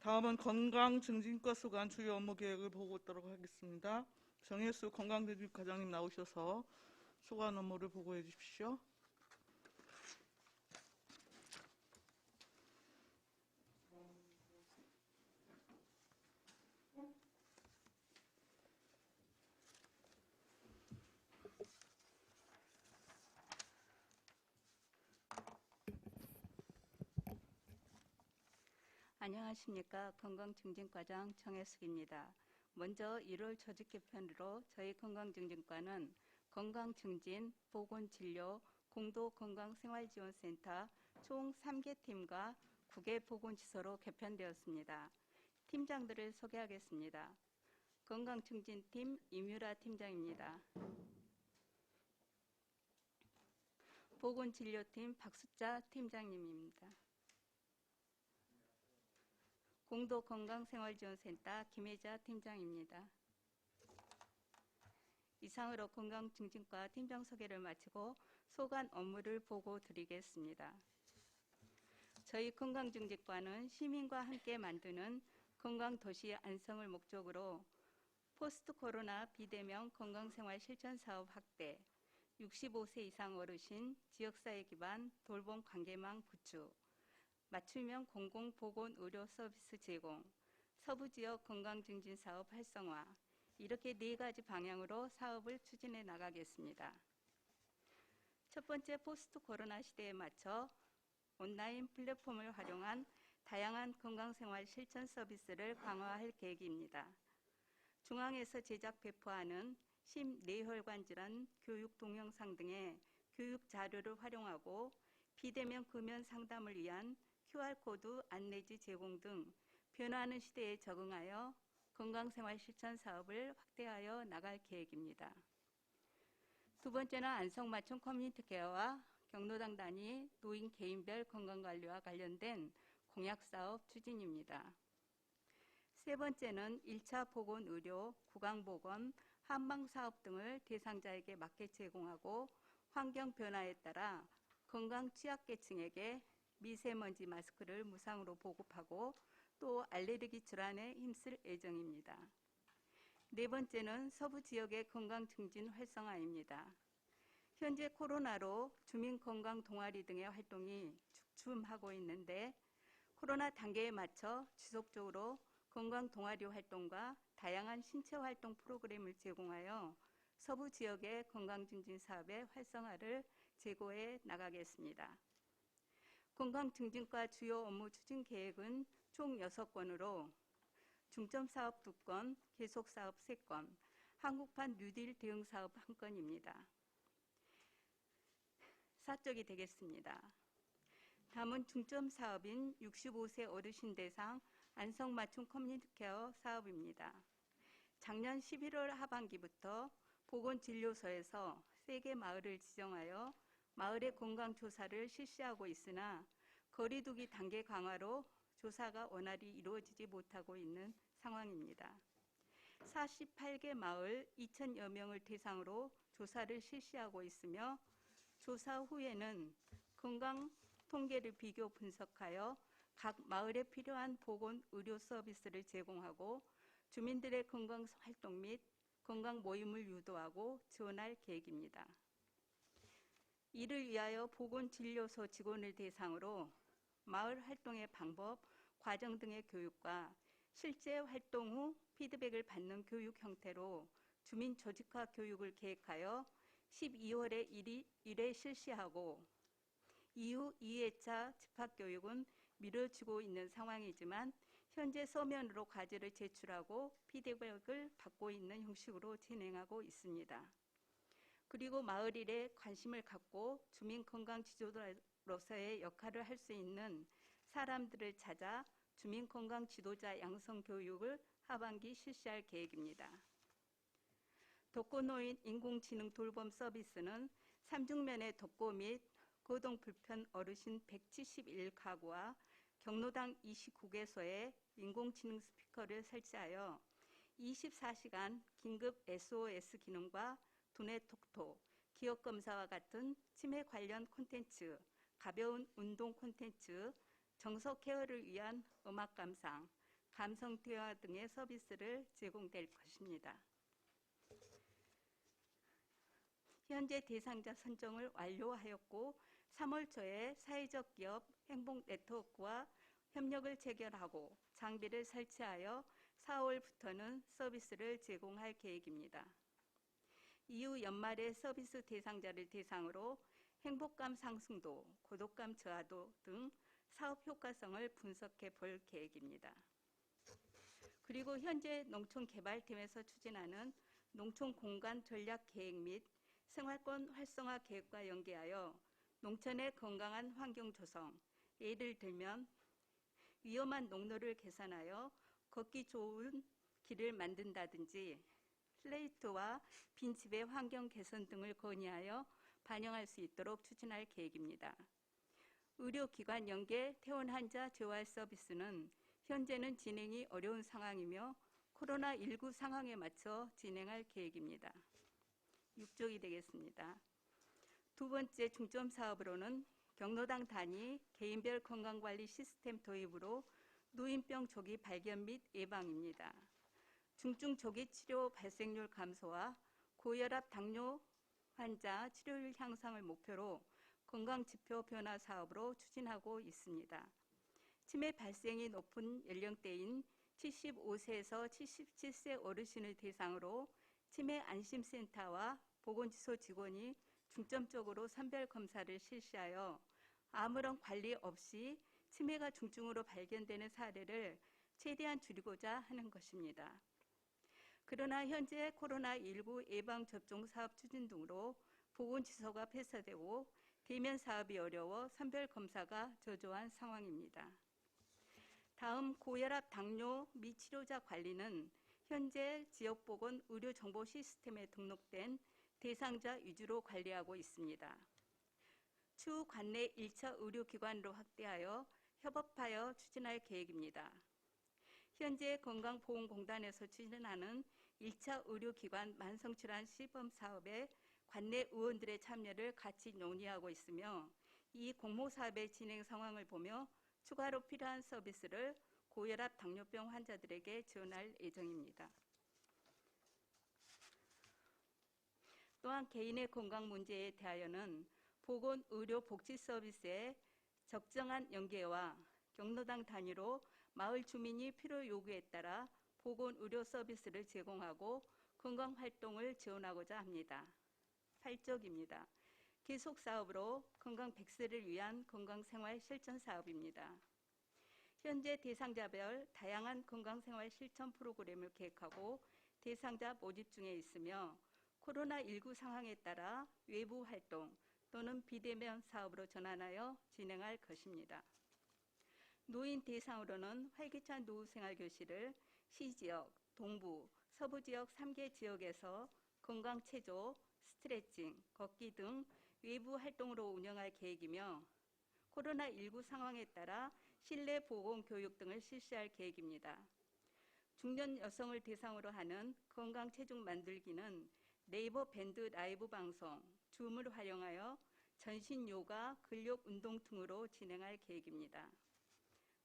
다음은 건강증진과 수관 주요 업무 계획을 보고하도록 하겠습니다. 정혜수 건강증진과장님 나오셔서 수관 업무를 보고해 주십시오. 안녕하십니까. 건강증진과장 정혜숙입니다. 먼저 1월 조직 개편으로 저희 건강증진과는 건강증진, 보건진료, 공도건강생활지원센터 총 3개 팀과 9개 보건시설로 개편되었습니다. 팀장들을 소개하겠습니다. 건강증진팀 이뮤라 팀장입니다. 보건진료팀 박수자 팀장님입니다. 공도건강생활지원센터 김혜자 팀장입니다. 이상으로 건강증진과 팀장 소개를 마치고 소관 업무를 보고 드리겠습니다. 저희 건강증진과는 시민과 함께 만드는 건강도시 안성을 목적으로 포스트 코로나 비대면 건강생활 실천 사업 확대, 65세 이상 어르신 지역사회 기반 돌봄 관계망 구축, 맞춤형 공공보건의료 서비스 제공, 서부지역 건강증진사업 활성화, 이렇게 4가지 방향으로 사업을 추진해 나가겠습니다. 첫 번째, 포스트 코로나 시대에 맞춰 온라인 플랫폼을 활용한 다양한 건강생활 실천 서비스를 강화할 계획입니다. 중앙에서 제작 배포하는 심뇌혈관 질환 교육 동영상 등의 교육 자료를 활용하고 비대면 금연 상담을 위한 QR코드 안내지 제공 등 변화하는 시대에 적응하여 건강생활 실천 사업을 확대하여 나갈 계획입니다. 두 번째는 안성맞춤 커뮤니티 케어와 경로당 단위 노인 개인별 건강관리와 관련된 공약사업 추진입니다. 세 번째는 1차 보건의료, 구강보건, 한방사업 등을 대상자에게 맞게 제공하고 환경 변화에 따라 건강 취약계층에게 미세먼지 마스크를 무상으로 보급하고 또 알레르기 질환에 힘쓸 예정입니다. 네 번째는 서부 지역의 건강 증진 활성화입니다. 현재 코로나로 주민 건강 동아리 등의 활동이 주춤하고 있는데 코로나 단계에 맞춰 지속적으로 건강 동아리 활동과 다양한 신체 활동 프로그램을 제공하여 서부 지역의 건강 증진 사업의 활성화를 제고해 나가겠습니다. 건강증진과 주요 업무 추진 계획은 총 6건으로 중점사업 2건, 계속사업 3건, 한국판 뉴딜 대응사업 1건입니다. 사적이 되겠습니다. 다음은 중점사업인 65세 어르신 대상 안성맞춤 커뮤니티 케어 사업입니다. 작년 11월 하반기부터 보건진료소에서 3개 마을을 지정하여 마을의 건강조사를 실시하고 있으나 거리두기 단계 강화로 조사가 원활히 이루어지지 못하고 있는 상황입니다. 48개 마을 2,000여 명을 대상으로 조사를 실시하고 있으며 조사 후에는 건강 통계를 비교 분석하여 각 마을에 필요한 보건 의료 서비스를 제공하고 주민들의 건강 활동 및 건강 모임을 유도하고 지원할 계획입니다. 이를 위하여 보건진료소 직원을 대상으로 마을 활동의 방법, 과정 등의 교육과 실제 활동 후 피드백을 받는 교육 형태로 주민 조직화 교육을 계획하여 12월에 1회 실시하고 이후 2회차 집합교육은 미뤄지고 있는 상황이지만 현재 서면으로 과제를 제출하고 피드백을 받고 있는 형식으로 진행하고 있습니다. 그리고 마을 일에 관심을 갖고 주민 건강 지도자로서의 역할을 할 수 있는 사람들을 찾아 주민 건강 지도자 양성 교육을 하반기 실시할 계획입니다. 독거노인 인공지능 돌봄 서비스는 삼중면의 독거 및 거동 불편 어르신 171가구와 경로당 29개소에 인공지능 스피커를 설치하여 24시간 긴급 SOS 기능과 두뇌 톡톡, 기억검사와 같은 치매 관련 콘텐츠, 가벼운 운동 콘텐츠, 정서 케어를 위한 음악 감상, 감성 대화 등의 서비스를 제공될 것입니다. 현재 대상자 선정을 완료하였고 3월 초에 사회적 기업 행복 네트워크와 협력을 체결하고 장비를 설치하여 4월부터는 서비스를 제공할 계획입니다. 이후 연말에 서비스 대상자를 대상으로 행복감 상승도, 고독감 저하도 등 사업 효과성을 분석해 볼 계획입니다. 그리고 현재 농촌개발팀에서 추진하는 농촌 공간 전략 계획 및 생활권 활성화 계획과 연계하여 농촌의 건강한 환경 조성, 예를 들면 위험한 농로를 개선하여 걷기 좋은 길을 만든다든지 플레이트와 빈집의 환경 개선 등을 건의하여 반영할 수 있도록 추진할 계획입니다. 의료기관 연계 퇴원 환자 재활 서비스는 현재는 진행이 어려운 상황이며 코로나19 상황에 맞춰 진행할 계획입니다. 6쪽이 되겠습니다. 두 번째 중점 사업으로는 경로당 단위 개인별 건강관리 시스템 도입으로 노인병 조기 발견 및 예방입니다. 중증 조기 치료 발생률 감소와 고혈압 당뇨 환자 치료율 향상을 목표로 건강지표 변화 사업으로 추진하고 있습니다. 치매 발생이 높은 연령대인 75세에서 77세 어르신을 대상으로 치매 안심센터와 보건지소 직원이 중점적으로 선별검사를 실시하여 아무런 관리 없이 치매가 중증으로 발견되는 사례를 최대한 줄이고자 하는 것입니다. 그러나 현재 코로나19 예방접종 사업 추진 등으로 보건지소가 폐쇄되고 대면 사업이 어려워 선별검사가 저조한 상황입니다. 다음 고혈압 당뇨 및 치료자 관리는 현재 지역보건 의료정보 시스템에 등록된 대상자 위주로 관리하고 있습니다. 추후 관내 1차 의료기관으로 확대하여 협업하여 추진할 계획입니다. 현재 건강보험공단에서 추진하는 1차 의료기관 만성질환 시범사업에 관내 의원들의 참여를 같이 논의하고 있으며 이 공모사업의 진행 상황을 보며 추가로 필요한 서비스를 고혈압 당뇨병 환자들에게 지원할 예정입니다. 또한 개인의 건강 문제에 대하여는 보건의료복지서비스의 적정한 연계와 경로당 단위로 마을 주민이 필요 요구에 따라 보건의료 서비스를 제공하고 건강활동을 지원하고자 합니다. 8쪽입니다. 계속사업으로 건강 100세를 위한 건강생활 실천 사업입니다. 현재 대상자별 다양한 건강생활 실천 프로그램을 계획하고 대상자 모집 중에 있으며 코로나19 상황에 따라 외부 활동 또는 비대면 사업으로 전환하여 진행할 것입니다. 노인 대상으로는 활기찬 노후생활교실을 시지역, 동부, 서부지역 3개 지역에서 건강체조, 스트레칭, 걷기 등 외부 활동으로 운영할 계획이며 코로나19 상황에 따라 실내 보건교육 등을 실시할 계획입니다. 중년 여성을 대상으로 하는 건강체중 만들기는 네이버 밴드 라이브 방송, 줌을 활용하여 전신 요가, 근력 운동 등으로 진행할 계획입니다.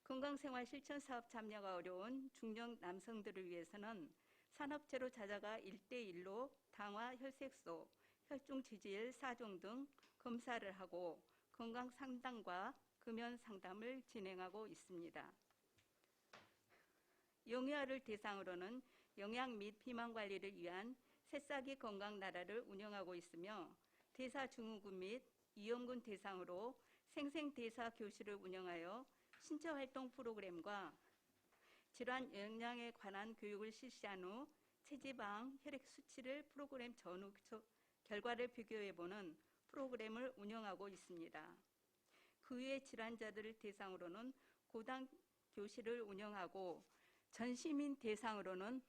건강생활 실천 사업 참여가 어려운 중년 남성들을 위해서는 산업체로 찾아가 1대1로 당화, 혈색소, 혈중 지질, 사종 등 검사를 하고 건강 상담과 금연 상담을 진행하고 있습니다. 영유아를 대상으로는 영양 및 비만 관리를 위한 새싹이 건강 나라를 운영하고 있으며 대사증후군 및 위험군 대상으로 생생대사 교실을 운영하여 신체활동 프로그램과 질환 영양에 관한 교육을 실시한 후 체지방, 혈액 수치를 프로그램 전후 결과를 비교해보는 프로그램을 운영하고 있습니다. 그 외 질환자들을 대상으로는 고당 교실을 운영하고 전 시민 대상으로는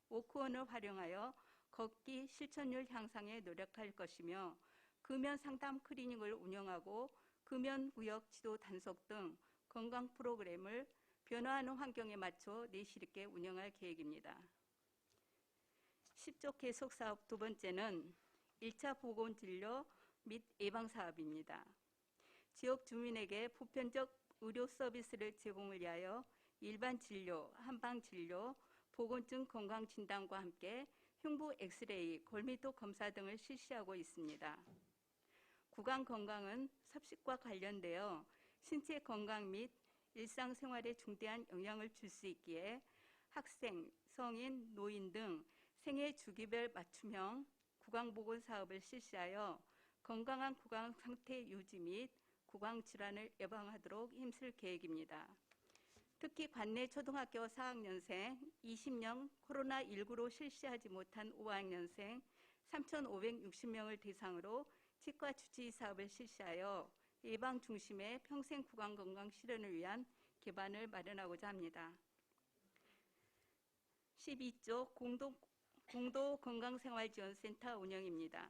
워크원을 활용하여 걷기 실천율 향상에 노력할 것이며 금연 상담 클리닉을 운영하고 금연 구역 지도 단속 등 건강 프로그램을 변화하는 환경에 맞춰 내실 있게 운영할 계획입니다. 10조 계속 사업 두 번째는 1차 보건진료 및 예방사업입니다. 지역 주민에게 보편적 의료 서비스를 제공을 위하여 일반 진료, 한방 진료, 보건증 건강 진단과 함께 흉부 엑스레이, 골밀도 검사 등을 실시하고 있습니다. 구강 건강은 섭식과 관련되어 신체 건강 및 일상생활에 중대한 영향을 줄 수 있기에 학생, 성인, 노인 등 생애 주기별 맞춤형 구강보건 사업을 실시하여 건강한 구강 상태 유지 및 구강 질환을 예방하도록 힘쓸 계획입니다. 특히 관내 초등학교 4학년생 20년 코로나19로 실시하지 못한 5학년생 3,560명을 대상으로 치과 주치 사업을 실시하여 예방 중심의 평생 구강 건강 실현을 위한 기반을 마련하고자 합니다. 12조 공도 건강생활지원센터 운영입니다.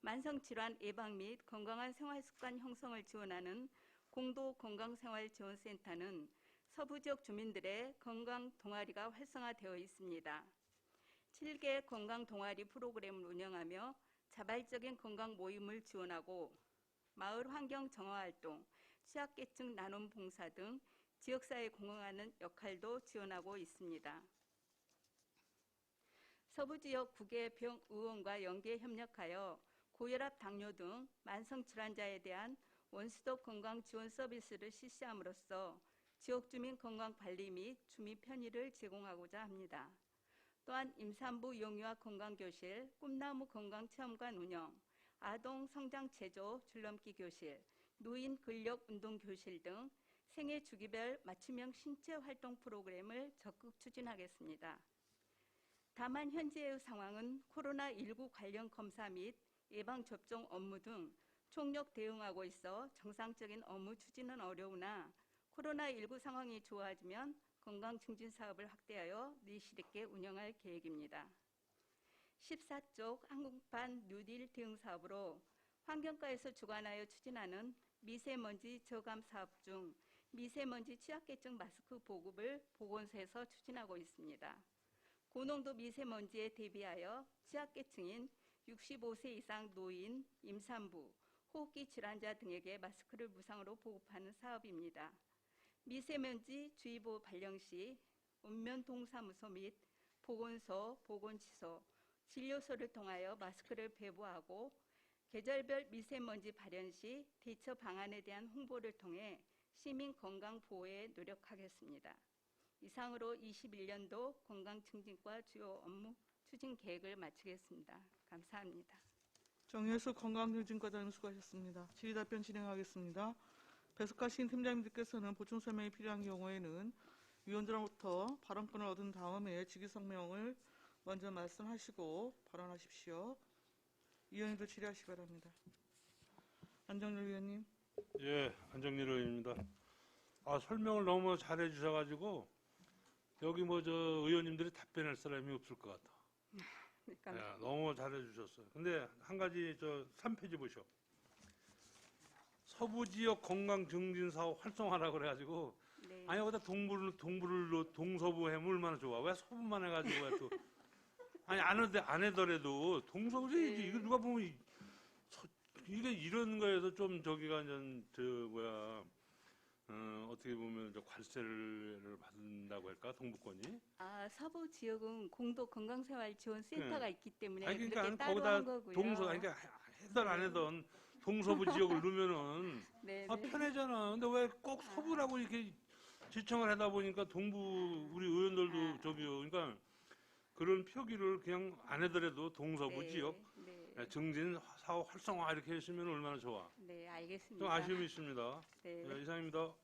만성질환 예방 및 건강한 생활습관 형성을 지원하는 공도 건강생활지원센터는 서부 지역 주민들의 건강 동아리가 활성화되어 있습니다. 7개 건강 동아리 프로그램을 운영하며 자발적인 건강 모임을 지원하고 마을 환경 정화 활동, 취약계층 나눔 봉사 등 지역사회에 공헌하는 역할도 지원하고 있습니다. 서부 지역 9개 병의원과 연계 협력하여 고혈압, 당뇨 등 만성질환자에 대한 원스톱 건강 지원 서비스를 실시함으로써 지역 주민 건강 관리 및 주민 편의를 제공하고자 합니다. 또한 임산부 영유아 건강교실, 꿈나무 건강체험관 운영, 아동 성장 제조 줄넘기 교실, 노인 근력 운동 교실 등 생애 주기별 맞춤형 신체 활동 프로그램을 적극 추진하겠습니다. 다만 현재의 상황은 코로나19 관련 검사 및 예방접종 업무 등 총력 대응하고 있어 정상적인 업무 추진은 어려우나 코로나19 상황이 좋아지면 건강증진 사업을 확대하여 내실 있게 운영할 계획입니다. 14쪽 한국판 뉴딜 대응 사업으로 환경과에서 주관하여 추진하는 미세먼지 저감 사업 중 미세먼지 취약계층 마스크 보급을 보건소에서 추진하고 있습니다. 고농도 미세먼지에 대비하여 취약계층인 65세 이상 노인, 임산부, 호흡기 질환자 등에게 마스크를 무상으로 보급하는 사업입니다. 미세먼지 주의보 발령 시 읍면동사무소 및 보건소, 보건치소, 진료소를 통하여 마스크를 배부하고 계절별 미세먼지 발현 시 대처 방안에 대한 홍보를 통해 시민 건강 보호에 노력하겠습니다. 이상으로 21년도 건강증진과 주요 업무 추진 계획을 마치겠습니다. 감사합니다. 정혜수 건강증진과장님 수고하셨습니다. 질의답변 진행하겠습니다. 배석하신 팀장님들께서는 보충 설명이 필요한 경우에는 위원들로부터 발언권을 얻은 다음에 직위성명을 먼저 말씀하시고 발언하십시오. 위원님도 질의하시기 바랍니다. 안정열 위원님. 예, 안정일 의원입니다. 설명을 너무 잘해 주셔가지고 여기 의원님들이 답변할 사람이 없을 것 같아. 예, 너무 잘해 주셨어요. 근데 한 가지 3페이지 보셔. 서부 지역 건강 증진 사업 활성화라고 그래가지고 네. 아니 여기다 동부를 동서부 하면 얼마나 좋아. 왜 서부만 해가지고 왜 또 아니 안 해더라도 동서부 네. 이거 누가 보면 이게 이런 거에서 좀 저기가 어떻게 보면 관세를 받는다고 할까 동부권이? 서부 지역은 공도 건강생활지원센터가 있기 때문에 아니 그렇게 그러니까 따로 거기다 한 거고요. 그러니까 해던 안 해던 동서부 지역을 넣으면은 네, 편하잖아. 근데 왜 꼭 서부라고 이렇게 지청을 하다 보니까 동부 우리 의원들도 그러니까 그런 표기를 그냥 안 해더라도 동서부 지역 증진 사업 활성화 이렇게 했으면 얼마나 좋아. 네, 알겠습니다. 좀 아쉬움이 있습니다. 네. 네, 이상입니다.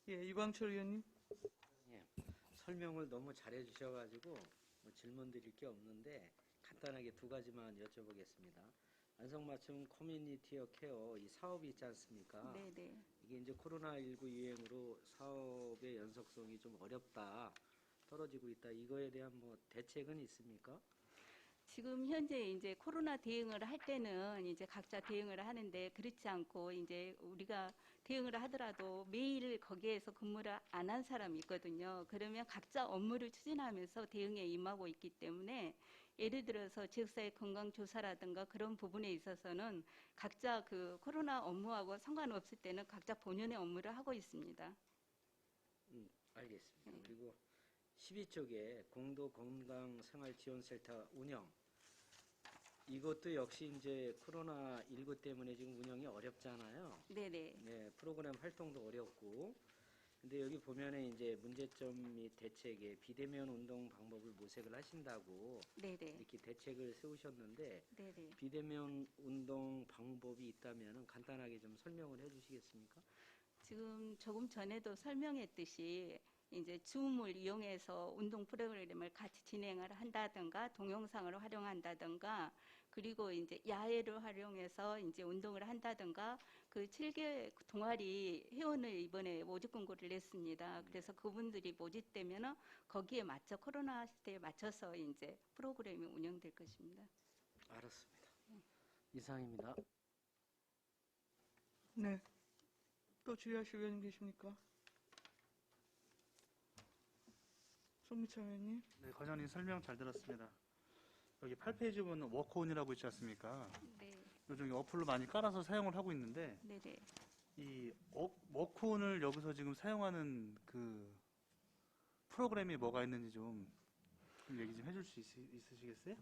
예, 유광철 위원님. 예, 설명을 너무 잘해 주셔가지고 질문 드릴 게 없는데 간단하게 두 가지만 여쭤보겠습니다. 안성맞춤 커뮤니티 케어 이 사업이 있지 않습니까? 네. 이게 이제 코로나19 유행으로 사업의 연속성이 좀 어렵다, 떨어지고 있다. 이거에 대한 대책은 있습니까? 지금 현재 이제 코로나 대응을 할 때는 이제 각자 대응을 하는데 그렇지 않고 이제 우리가 대응을 하더라도 매일 거기에서 근무를 안 한 사람이 있거든요. 그러면 각자 업무를 추진하면서 대응에 임하고 있기 때문에 예를 들어서 지역사회 건강조사라든가 그런 부분에 있어서는 각자 그 코로나 업무하고 상관없을 때는 각자 본연의 업무를 하고 있습니다. 알겠습니다. 네. 그리고 12쪽에 공도 건강생활지원센터 운영, 이것도 역시 이제 코로나19 때문에 지금 운영이 어렵잖아요. 네네. 네, 프로그램 활동도 어렵고. 근데 여기 보면은 이제 문제점 및 대책에 비대면 운동 방법을 모색을 하신다고 네네. 이렇게 대책을 세우셨는데, 네네. 비대면 운동 방법이 있다면 간단하게 좀 설명을 해주시겠습니까? 지금 조금 전에도 설명했듯이 이제 줌을 이용해서 운동 프로그램을 같이 진행을 한다든가 동영상을 활용한다든가 그리고 이제 야외를 활용해서 이제 운동을 한다든가 그 7개 동아리 회원을 이번에 모집 공고를 냈습니다. 그래서 그분들이 모집되면은 거기에 맞춰 코로나 시대에 맞춰서 이제 프로그램이 운영될 것입니다. 알았습니다. 이상입니다. 네. 또 질의하실 의원님 계십니까? 송미창 의원님. 네, 과장님 설명 잘 들었습니다. 여기 8페이지 보면 워크온이라고 있지 않습니까? 네, 요즘 어플로 많이 깔아서 사용을 하고 있는데 네네. 이 워크온을 여기서 지금 사용하는 그 프로그램이 뭐가 있는지 좀 얘기 좀 해줄 수 있으시겠어요?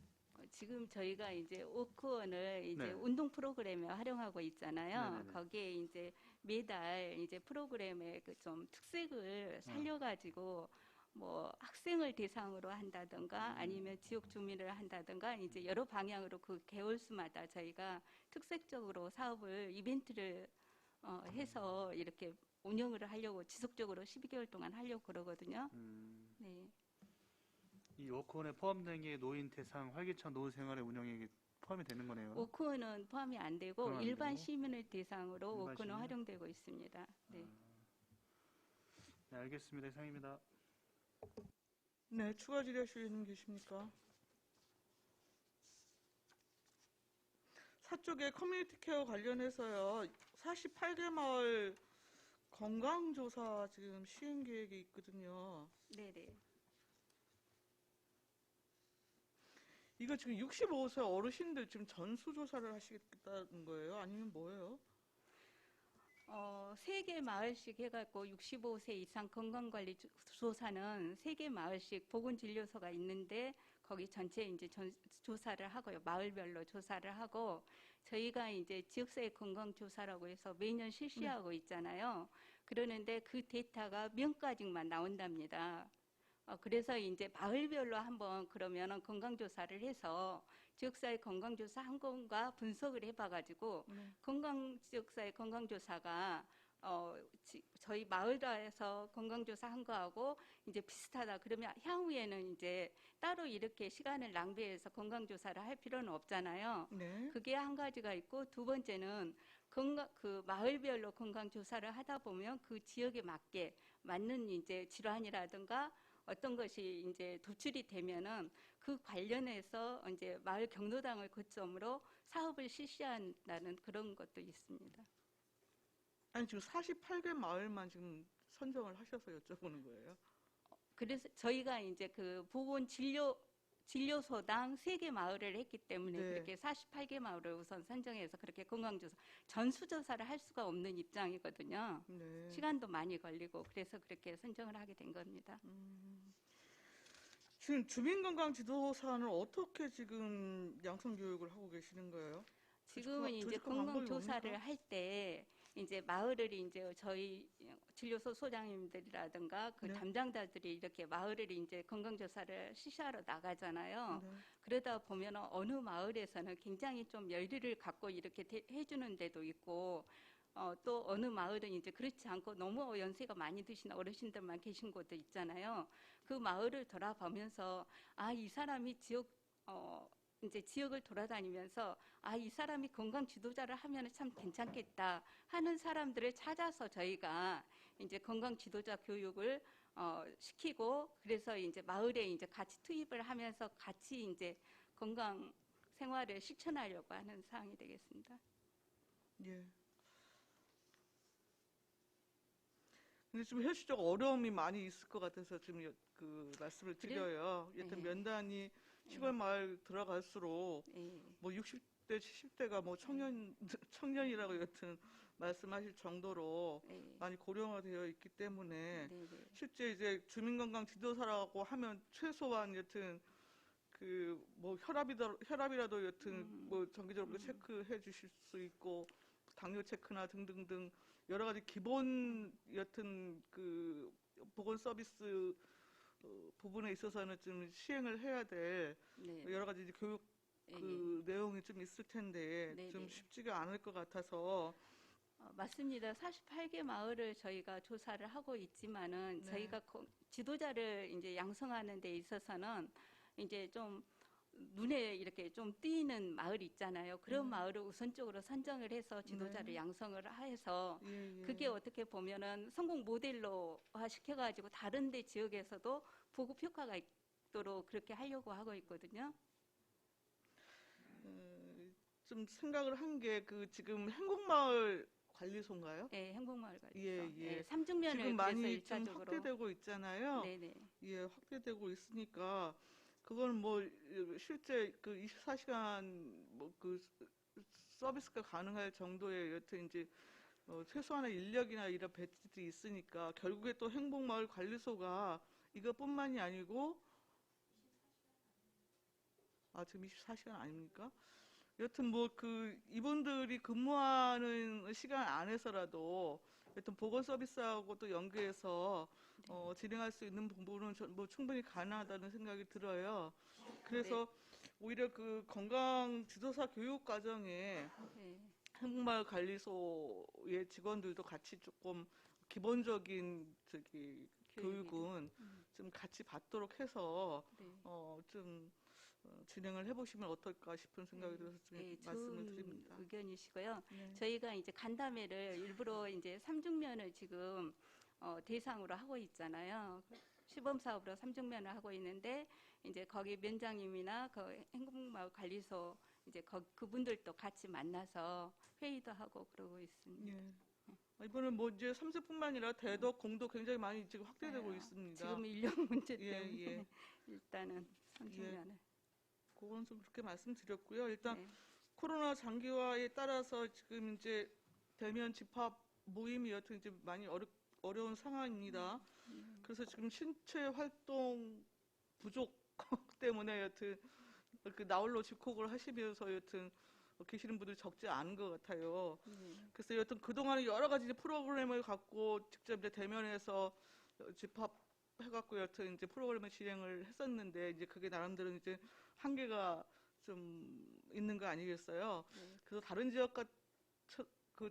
지금 저희가 이제 워크온을 이제 네. 운동 프로그램에 활용하고 있잖아요. 네네네. 거기에 이제 매달 이제 프로그램의 그 좀 특색을 살려가지고 뭐 학생을 대상으로 한다든가 아니면 지역 주민을 한다든가 이제 여러 방향으로 그 개월수마다 저희가 특색적으로 사업을 이벤트를 해서 이렇게 운영을 하려고 지속적으로 12개월 동안 하려고 그러거든요. 네. 이 워크온에 포함된 게 노인 대상 활기찬 노후 생활의 운영에 포함이 되는 거네요. 워크온은 포함이 안 되고 그건 안 일반 되고? 시민을 대상으로 일반 워크온은 시민? 활용되고 있습니다. 네. 네, 알겠습니다. 이상입니다. 네, 추가 질의하실 의원님 계십니까? 4쪽에 커뮤니티 케어 관련해서요. 48개 마을 건강조사 지금 시행 계획이 있거든요. 네네. 이거 지금 65세 어르신들 지금 전수조사를 하시겠다는 거예요? 아니면 뭐예요? 3개 마을씩 해갖고 65세 이상 건강관리 조사는 3개 마을씩 보건진료소가 있는데 거기 전체 이제 조사를 하고요. 마을별로 조사를 하고 저희가 이제 지역사회 건강조사라고 해서 매년 실시하고 있잖아요. 그러는데 그 데이터가 명가직만 나온답니다. 그래서 이제 마을별로 한번 그러면은 건강조사를 해서 지역사회 건강조사 한 건가 분석을 해봐가지고 지역사회 건강조사가 저희 마을에서 건강조사 한 거하고 이제 비슷하다. 그러면 향후에는 이제 따로 이렇게 시간을 낭비해서 건강조사를 할 필요는 없잖아요. 네. 그게 한 가지가 있고 두 번째는 그 마을별로 건강조사를 하다 보면 그 지역에 맞는 이제 질환이라든가 어떤 것이 이제 도출이 되면은 그 관련해서 이제 마을 경로당을 거점으로 사업을 실시한다는 그런 것도 있습니다. 아니 지금 48개 마을만 지금 선정을 하셔서 여쭤보는 거예요. 그래서 저희가 이제 그 진료소당 3개 마을을 했기 때문에 네. 그렇게 48개 마을을 우선 선정해서 그렇게 건강조사, 전수조사를 할 수가 없는 입장이거든요. 네. 시간도 많이 걸리고 그래서 그렇게 선정을 하게 된 겁니다. 지금 주민건강지도사는 어떻게 지금 양성교육을 하고 계시는 거예요? 지금은 이제 조직화 방법이 건강조사를 뭡니까? 할 때 이제 마을을 이제 저희 진료소 소장님들이라든가 그 네. 담당자들이 이렇게 마을을 이제 건강조사를 실시하러 나가잖아요. 네. 그러다 보면 어느 마을에서는 굉장히 좀 열의를 갖고 이렇게 해주는 데도 있고 또 어느 마을은 이제 그렇지 않고 너무 연세가 많이 드신 어르신들만 계신 곳도 있잖아요. 그 마을을 돌아보면서 이 사람이 이제 지역을 돌아다니면서 이 사람이 건강 지도자를 하면 참 괜찮겠다 하는 사람들을 찾아서 저희가 이제 건강 지도자 교육을 시키고 그래서 이제 마을에 이제 같이 투입을 하면서 같이 이제 건강 생활을 실천하려고 하는 사항이 되겠습니다. 예. 근데 좀 현실적 어려움이 많이 있을 것 같아서 지금 그 말씀을 드려요. 여튼 네. 면단이 시골 마을 들어갈수록 예, 뭐 60대, 70대가 뭐 청년이라고 여튼 말씀하실 정도로 예. 많이 고령화되어 있기 때문에 네, 네. 실제 이제 주민건강 지도사라고 하면 최소한 여튼 그 뭐 혈압이라도 여튼 뭐 정기적으로 체크해 주실 수 있고 당뇨 체크나 등등등 여러 가지 기본 여튼 그 보건 서비스 부분에 있어서는 좀 시행을 해야 될 네. 여러 가지 이제 교육 예, 그 내용이 좀 있을 텐데 네, 좀 네. 쉽지가 않을 것 같아서 맞습니다. 48개 마을을 저희가 조사를 하고 있지만은 네. 저희가 지도자를 이제 양성하는 데 있어서는 이제 좀 눈에 이렇게 좀 띄는 마을이 있잖아요. 그런 마을을 우선적으로 선정을 해서 지도자를 네. 양성을 해서 예, 예. 그게 어떻게 보면은 성공 모델로화 시켜가지고 다른 데 지역에서도 보급 효과가 있도록 그렇게 하려고 하고 있거든요. 좀 생각을 한 게 그 지금 행복마을 관리소인가요? 예, 행복마을 관리소. 예, 예. 삼중면을 지금 그래서 많이 좀 일차적으로. 확대되고 있잖아요. 네네. 예, 확대되고 있으니까 그건 뭐 실제 그 24시간 뭐 그 서비스가 가능할 정도의 여튼 이제 최소한의 인력이나 이런 배치들이 있으니까 결국에 또 행복마을 관리소가 이것뿐만이 아니고 지금 24시간 아닙니까? 여튼 뭐 그 이분들이 근무하는 시간 안에서라도 여튼 보건 서비스하고 또 연계해서 진행할 수 있는 부분은 뭐 충분히 가능하다는 생각이 들어요. 그래서 오히려 그 건강 지도사 교육 과정에 네. 행복마을 관리소의 직원들도 같이 조금 기본적인 저기 교육은 좀 같이 받도록 해서 네. 좀 진행을 해보시면 어떨까 싶은 생각이 들어서 좀 네, 말씀을 좋은 드립니다. 의견이시고요. 네. 저희가 이제 간담회를 일부러 이제 삼중면을 지금 대상으로 하고 있잖아요. 시범 사업으로 삼중면을 하고 있는데 이제 거기 면장님이나 그 행복마을 관리소 이제 그분들도 같이 만나서 회의도 하고 그러고 있습니다. 예. 이번엔 뭐 이제 3세뿐만 아니라 대덕, 공도 굉장히 많이 지금 확대되고 네, 있습니다. 지금 인력 문제 예, 때문에 예. 일단은 삼중면을. 그건 좀 그렇게 말씀드렸고요. 일단 네. 코로나 장기화에 따라서 지금 이제 대면 집합 모임이 여튼 이제 많이 어려운 상황입니다. 그래서 지금 신체 활동 부족 때문에 여튼 그 나홀로 집콕을 하시면서 여튼 계시는 분들이 적지 않은 것 같아요. 그래서 여튼 그동안에 여러 가지 이제 프로그램을 갖고 직접 이제 대면해서 집합해갖고 여튼 이제 프로그램을 진행을 했었는데 이제 그게 나름대로 이제 한계가 좀 있는 거 아니겠어요? 그래서 다른 지역 그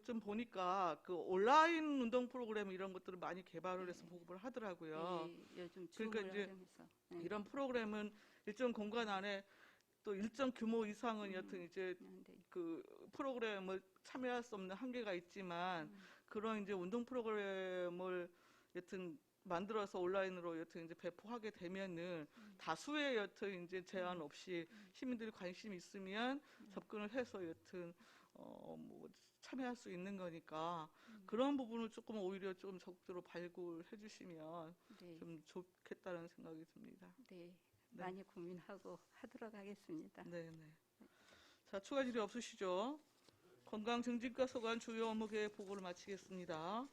좀 보니까 그 온라인 운동 프로그램 이런 것들을 많이 개발을 해서 보급을 하더라고요. 요즘 그러니까 줌을 이제 활용해서. 이런 프로그램은 일정 공간 안에 또 일정 규모 이상은 여튼 이제 그 프로그램을 참여할 수 없는 한계가 있지만 그런 이제 운동 프로그램을 여튼 만들어서 온라인으로 여튼 이제 배포하게 되면은 다수의 여튼 이제 제한 없이 시민들이 관심 있으면 접근을 해서 여튼 뭐 참여할 수 있는 거니까 그런 부분을 조금 오히려 좀 적극적으로 발굴해 주시면 네. 좀 좋겠다는 생각이 듭니다. 네. 네. 많이 고민하고 하도록 하겠습니다. 네, 네. 자, 추가 질의 없으시죠? 건강증진과 소관 주요 업무 계획 보고를 마치겠습니다.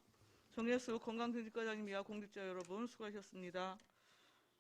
정혜수 건강증진과장님이와 공직자 여러분 수고하셨습니다.